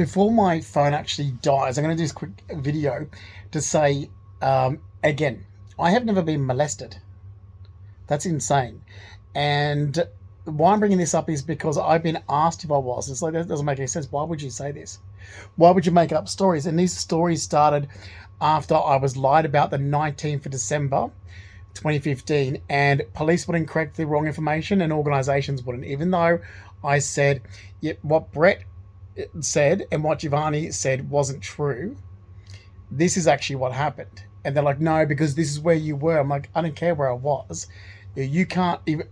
before my phone actually dies, I'm going to do this quick video to say, again, I have never been molested. That's insane. And why I'm bringing this up is because I've been asked if I was. It's like, that doesn't make any sense. Why would you say this? Why would you make up stories? And these stories started after I was lied about the 19th of December 2015, and police wouldn't correct the wrong information and organisations wouldn't, even though I said, yeah, what Brett said and what Giovanni said wasn't true. This is actually what happened. And they're like, no, because this is where you were. I'm like, I don't care where I was. You can't even.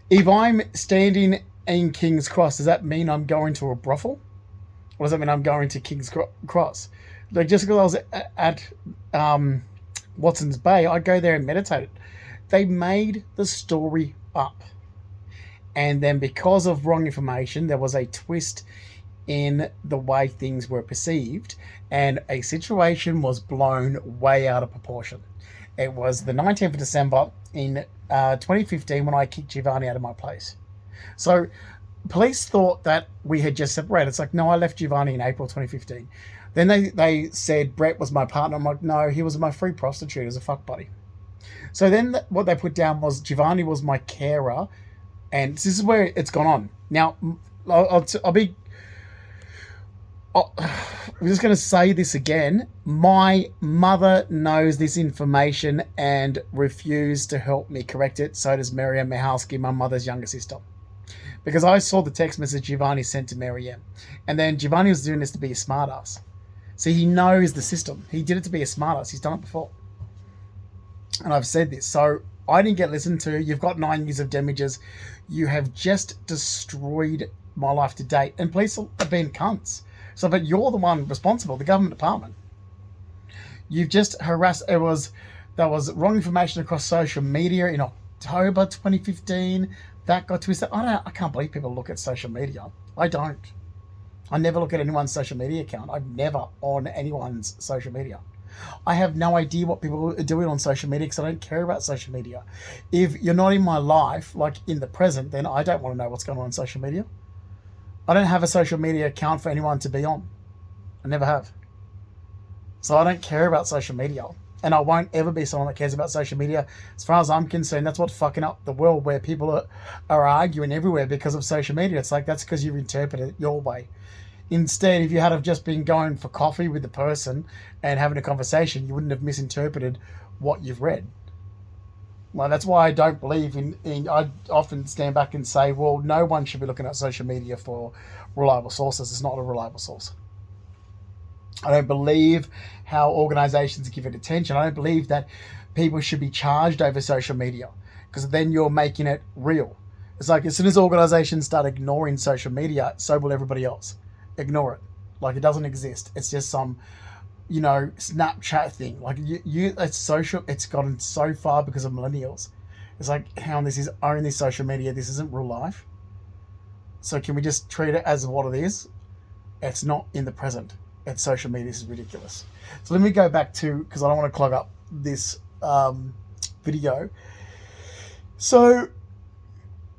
If I'm standing in King's Cross, does that mean I'm going to a brothel? Or does that mean I'm going to King's Cross? Like, just because I was at Watson's Bay, I'd go there and meditate. They made the story up. And then because of wrong information, there was a twist in the way things were perceived, and a situation was blown way out of proportion. It was the 19th of December in 2015 when I kicked Giovanni out of my place. So police thought that we had just separated. It's like, no, I left Giovanni in April 2015. Then they said Brett was my partner. I'm like, no, he was my free prostitute as a fuck buddy. So then what they put down was Giovanni was my carer, and this is where it's gone on. Now, I'll be... I'm just going to say this again. My mother knows this information and refused to help me correct it. So does Marianne Mihalski, my mother's younger sister. Because I saw the text message Giovanni sent to Marianne. And then Giovanni was doing this to be a smartass. See, he knows the system. He did it to be a smartass. He's done it before. And I've said this. So I didn't get listened to. You've got 9 years of damages. You have just destroyed my life to date. And police have been cunts. So, but you're the one responsible, the government department. You've just harassed. There was wrong information across social media in October 2015. That got twisted. I can't believe people look at social media. I don't. I never look at anyone's social media account. I'm never on anyone's social media. I have no idea what people are doing on social media because I don't care about social media. If you're not in my life, like in the present, then I don't want to know what's going on social media. I don't have a social media account for anyone to be on. I never have. So I don't care about social media. And I won't ever be someone that cares about social media. As far as I'm concerned, that's what's fucking up the world, where people are arguing everywhere because of social media. It's like, that's because you've interpreted it your way. Instead, if you had have just been going for coffee with the person and having a conversation, you wouldn't have misinterpreted what you've read. Well, that's why I don't believe in. I often stand back and say, well, no one should be looking at social media for reliable sources. It's not a reliable source. I don't believe how organisations give it attention. I don't believe that people should be charged over social media, because then you're making it real. It's like, as soon as organisations start ignoring social media, so will everybody else. Ignore it. Like it doesn't exist. It's just some, Snapchat thing. Like it's social. It's gotten so far because of millennials. It's like, how this is only social media. This isn't real life. So can we just treat it as what it is? It's not in the present. It's social media. This is ridiculous. So let me go back to, because I don't want to clog up this video. So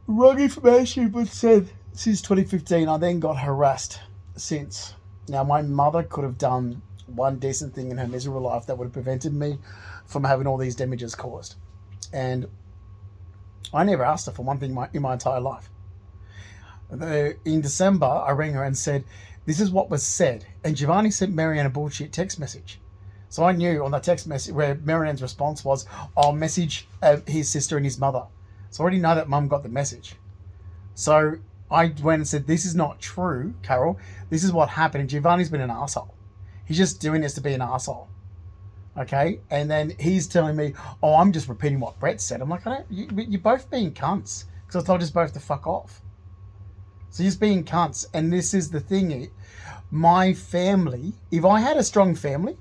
wrong information was said since 2015. I then got harassed since. Now, my mother could have done one decent thing in her miserable life that would have prevented me from having all these damages caused. And I never asked her for one thing in my entire life. In December, I rang her and said, this is what was said. And Giovanni sent Marianne a bullshit text message. So I knew on that text message where Marianne's response was, I'll message his sister and his mother. So I already know that mum got the message. So I went and said, this is not true, Carol. This is what happened. And Giovanni's been an asshole. He's just doing this to be an asshole. Okay? And then he's telling me, oh, I'm just repeating what Brett said. I'm like, you're both being cunts. Because I told you both to fuck off. So you're just being cunts. And this is the thing. My family, if I had a strong family,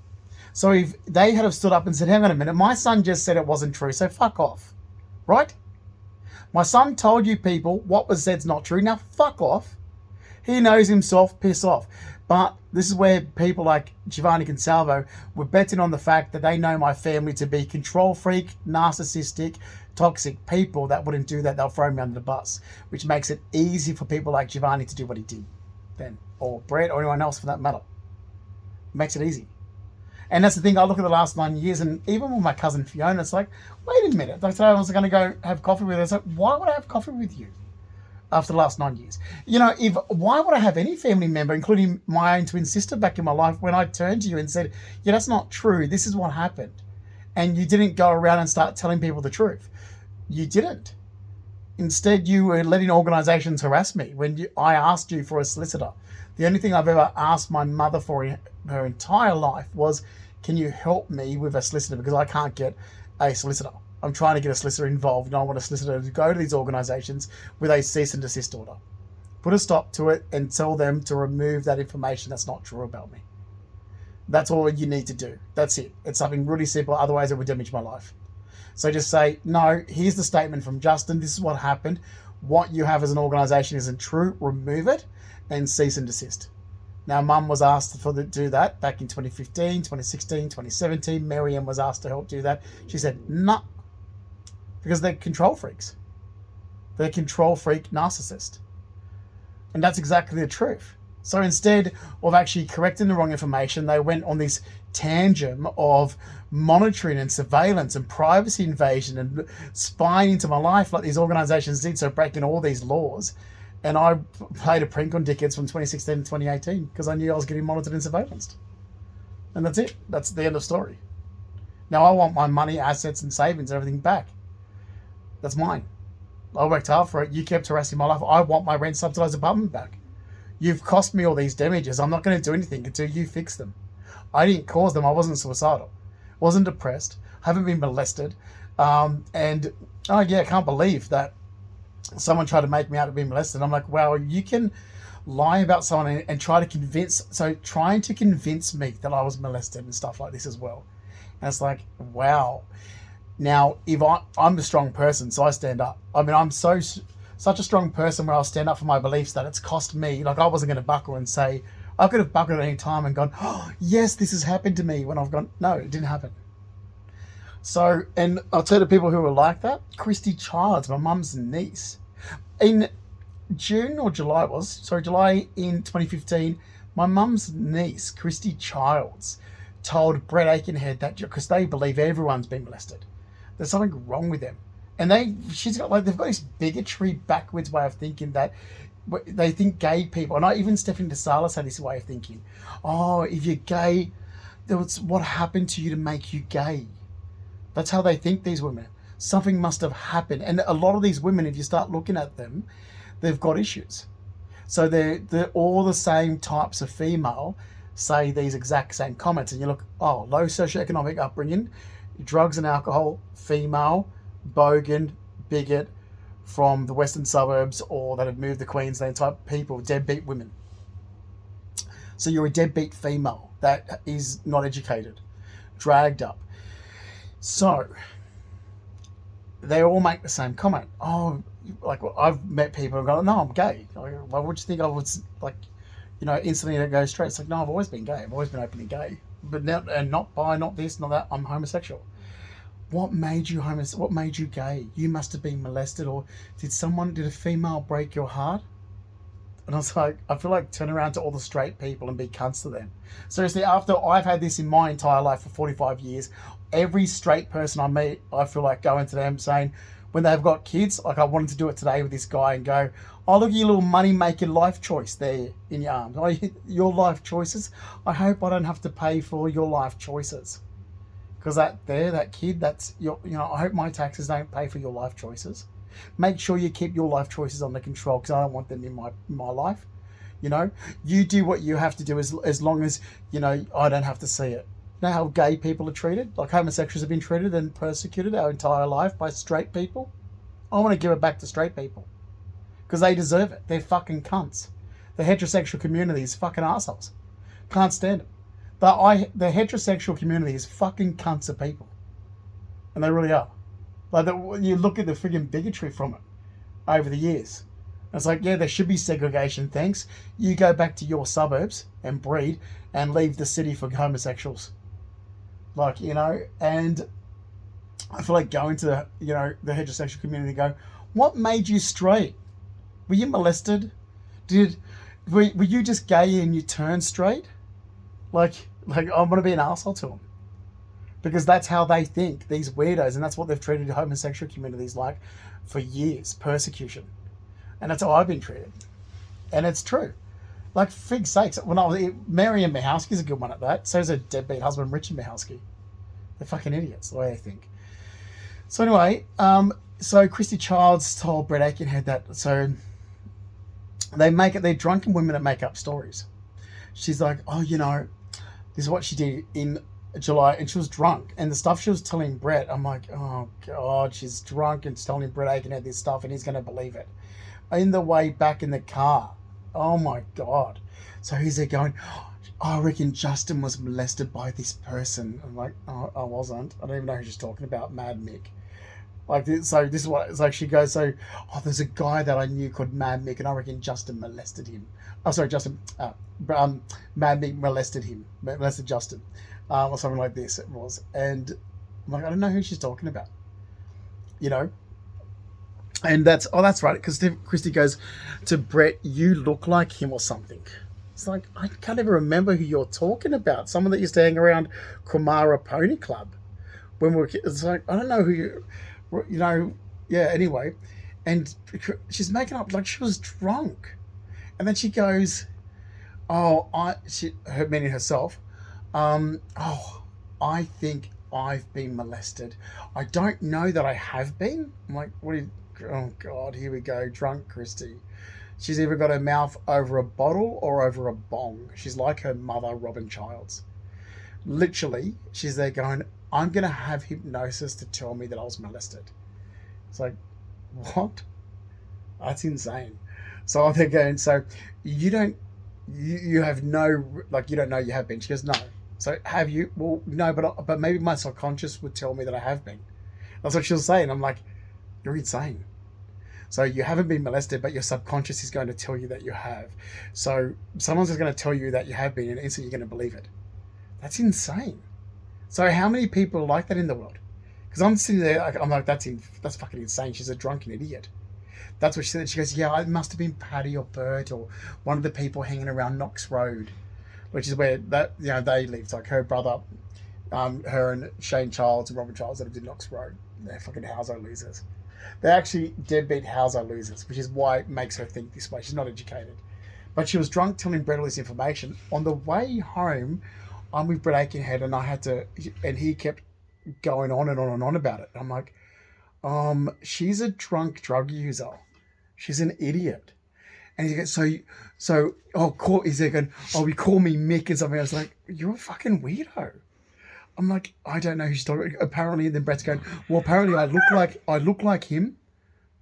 so if they had have stood up and said, hang on a minute, my son just said it wasn't true, so fuck off. Right? My son told you people what was said's not true. Now fuck off. He knows himself, piss off. But this is where people like Giovanni Consalvo were betting on the fact that they know my family to be control freak, narcissistic, toxic people that wouldn't do that. They'll throw me under the bus, which makes it easy for people like Giovanni to do what he did. then, or Brett, or anyone else for that matter. Makes it easy. And that's the thing. I look at the last 9 years, and even with my cousin Fiona, it's like, wait a minute. Like today, I was going to go have coffee with her. It's like, why would I have coffee with you after the last 9 years? You know, why would I have any family member, including my own twin sister, back in my life when I turned to you and said, yeah, that's not true. This is what happened. And you didn't go around and start telling people the truth. You didn't. Instead, you were letting organisations harass me when I asked you for a solicitor. The only thing I've ever asked my mother for in her entire life was, can you help me with a solicitor? Because I can't get a solicitor. I'm trying to get a solicitor involved, and I want a solicitor to go to these organisations with a cease and desist order. Put a stop to it and tell them to remove that information that's not true about me. That's all you need to do. That's it. It's something really simple. Otherwise, it would damage my life. So just say, no, here's the statement from Justin. This is what happened. What you have as an organisation isn't true. Remove it and cease and desist. Now, Mum was asked to do that back in 2015, 2016, 2017. Miriam was asked to help do that. She said, no, because they're control freaks. They're control freak narcissist. And that's exactly the truth. So instead of actually correcting the wrong information, they went on this tangent of monitoring and surveillance and privacy invasion and spying into my life like these organisations did, so breaking all these laws. And I played a prank on dickheads from 2016 to 2018 because I knew I was getting monitored and surveillanced. And that's it. That's the end of story. Now I want my money, assets and savings, everything back. That's mine. I worked hard for it. You kept harassing my life. I want my rent subsidised apartment back. You've cost me all these damages. I'm not going to do anything until you fix them. I didn't cause them. I wasn't suicidal. Wasn't depressed. Haven't been molested. And oh yeah, I can't believe that someone tried to make me out to be molested. I'm like, wow, you can lie about someone and trying to convince me that I was molested and stuff like this as well. And it's like, wow. Now, if I'm a strong person, so I stand up. I mean, I'm such a strong person where I'll stand up for my beliefs that it's cost me. Like I wasn't going to buckle and say, I could have buckled at any time and gone, oh, yes, this has happened to me, when I've gone, no, it didn't happen. So, and I'll tell the people who were like that, Christy Childs, my mum's niece, in July in 2015, my mum's niece, Christy Childs, told Brett Aikenhead that, because they believe everyone's been molested. There's something wrong with them. And they've got this bigotry, backwards way of thinking that they think gay people, and even Stephanie DeSalis had this way of thinking. Oh, if you're gay, that's what happened to you to make you gay. That's how they think, these women. Something must have happened. And a lot of these women, if you start looking at them, they've got issues. So they're all the same types of female say these exact same comments. And you look, oh, low socioeconomic upbringing, drugs and alcohol, female, bogan, bigot, from the western suburbs or that have moved to Queensland type people, deadbeat women. So you're a deadbeat female that is not educated, dragged up. So they all make the same comment. Oh, like I've met people and go, no, I'm gay. Like, why would you think I would, like, instantly go straight? It's like, no, I've always been gay. I've always been openly gay. But now, and not bi, not this, not that, I'm homosexual. What made you What made you gay? You must have been molested, or did a female break your heart? And I was like, I feel like turn around to all the straight people and be cunts to them. Seriously, after I've had this in my entire life for 45 years, every straight person I meet, I feel like going to them saying, when they've got kids, like I wanted to do it today with this guy and go, oh, look at your little money-making life choice there in your arms. Oh, your life choices. I hope I don't have to pay for your life choices. Because that kid, that's your, I hope my taxes don't pay for your life choices. Make sure you keep your life choices under control, because I don't want them in my life. You do what you have to do as long as, I don't have to see it. You know how gay people are treated? Like homosexuals have been treated and persecuted our entire life by straight people? I want to give it back to straight people. Because they deserve it. They're fucking cunts. The heterosexual community is fucking assholes. Can't stand it. The heterosexual community is fucking cunts of people. And they really are. Like, you look at the friggin' bigotry from it over the years. It's like, yeah, there should be segregation, thanks. You go back to your suburbs and breed and leave the city for homosexuals. Like, and I feel like going to, the heterosexual community and go, what made you straight? Were you molested? were you just gay and you turn straight? Like I'm gonna be an asshole to them because that's how they think. These weirdos, and that's what they've treated homosexual communities like for years, persecution, and that's how I've been treated, and it's true. Like fig's sakes, when I was Marianne Michalski's a good one at that. So's a deadbeat husband, Richard Michalski. They're fucking idiots the way they think. So anyway, so Christy Childs told Brett Aikenhead that so they're drunken women that make up stories. She's like, oh, this is what she did in July, and she was drunk, and the stuff she was telling Brett, I'm like, oh god, she's drunk and telling Brett Aikenhead this stuff, and he's going to believe it. In the way back in the car, oh my god. So he's there going, oh, I reckon Justin was molested by this person. I'm like, oh, I wasn't. I don't even know who she's talking about. Mad Mick. Like this, so this is what it's like. She goes, so there's a guy that I knew called Mad Mick, and I reckon Justin molested him. Oh, sorry, Justin. Mad Mick molested Justin, or something like this. It was, and I'm like, I don't know who she's talking about, And that's right, because Christy goes to Brett, you look like him or something. It's like, I can't even remember who you're talking about. Someone that used to hang around Kumara Pony Club when we were kids. It's like, I don't know who yeah, anyway. And she's making up like she was drunk. And then she goes, meaning herself, I think I've been molested. I don't know that I have been. I'm like, oh God, here we go, drunk Christy. She's either got her mouth over a bottle or over a bong. She's like her mother, Robin Childs. Literally, she's there going, I'm going to have hypnosis to tell me that I was molested. It's like, what? That's insane. So they're going, so you don't you have no, like, you don't know you have been. She goes, no. So have you? Well, no, but maybe my subconscious would tell me that I have been. That's what she was saying. I'm like, you're insane. So you haven't been molested, but your subconscious is going to tell you that you have. So someone's just going to tell you that you have been, and instantly you're going to believe it. That's insane. So how many people are like that in the world? Because I'm sitting there, I'm like, that's fucking insane. She's a drunken idiot. That's what she said. She goes, yeah, it must have been Paddy or Bert or one of the people hanging around Knox Road, which is where they lived. Like her brother, her and Shane Childs and Robin Childs that lived in Knox Road. They're fucking Houso losers. They're actually deadbeat Houso losers, which is why it makes her think this way. She's not educated. But she was drunk telling Brett all this information. On the way home, I'm with Brett Aikenhead, and he kept going on and on and on about it. I'm like, she's a drunk drug user. She's an idiot. And he goes, is there going, we call me Mick and something. I was like, you're a fucking weirdo. I'm like, I don't know who she's talking about. Apparently, and then Brett's going, well, apparently I look like him.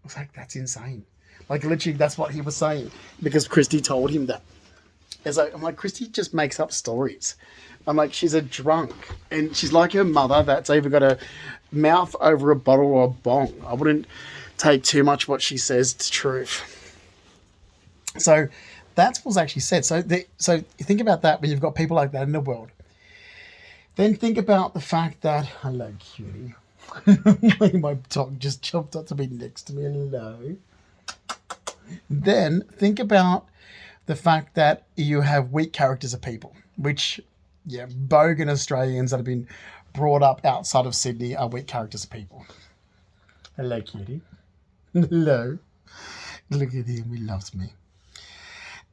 I was like, that's insane. Like, literally, that's what he was saying because Christy told him that. I'm like, Christy just makes up stories. I'm like, she's a drunk. And she's like her mother that's either got a mouth over a bottle or a bong. I wouldn't take too much what she says to truth. So that's what's actually said. So you think about that when you've got people like that in the world. Then think about the fact that, hello, cutie. My dog just jumped up to be next to me. Hello. Then think about the fact that you have weak characters of people, which, bogan Australians that have been brought up outside of Sydney are weak characters of people. Hello, cutie. Hello. Look at him. He loves me.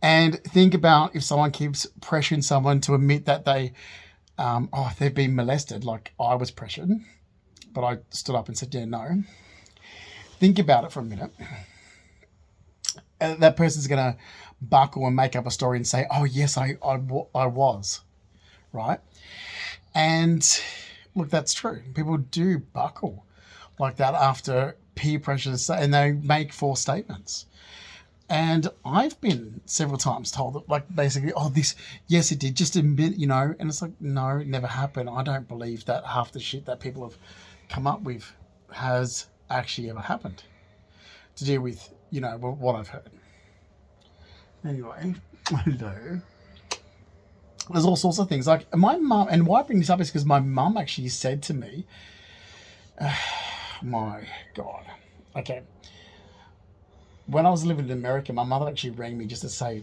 And think about if someone keeps pressuring someone to admit that they've been molested, like I was pressured, but I stood up and said, yeah, no. Think about it for a minute. That person's going to buckle and make up a story and say, oh, yes, I was, right? And look, that's true. People do buckle like that after peer pressure, and they make false statements. And I've been several times told that, like, basically, yes, it did, just admit, and it's like, no, it never happened. I don't believe that half the shit that people have come up with has actually ever happened to do with, what I've heard. Anyway, hello. There's all sorts of things. Like, my mum, and why I bring this up is because my mum actually said to me, my God, okay, when I was living in America, my mother actually rang me just to say,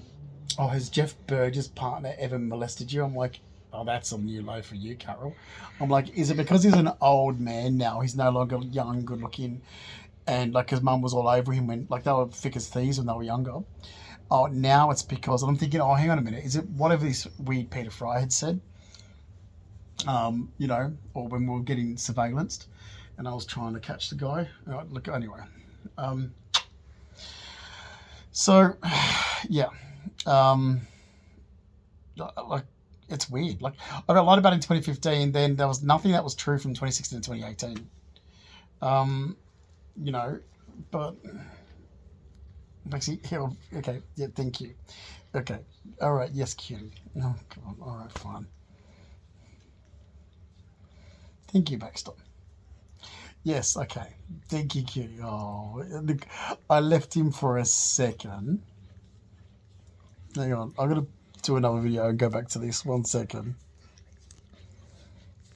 Oh, has Jeff Burgess' partner ever molested you? I'm like, oh, that's a new low for you, Carol. I'm like, is it because he's an old man now? He's no longer young, good looking, and like his mum was all over him when like they were thick as thieves when they were younger. Oh, now it's because I'm thinking, oh, hang on a minute, is it whatever this weird Peter Fry had said? Or when we were getting surveillanced, and I was trying to catch the guy. Look, anyway. Um, so, yeah. Um, like it's weird. Like I got lied about in 2015. Then there was nothing that was true from 2016 to 2018. Um, you know, but actually, here, okay, yeah, thank you. Okay, all right, yes, cutie. Oh, come on, all right, fine. Thank you, Baxter. Yes, okay. Thank you, cutie. Oh, look, I left him for a second. Hang on, I'm gonna do another video and go back to this 1 second.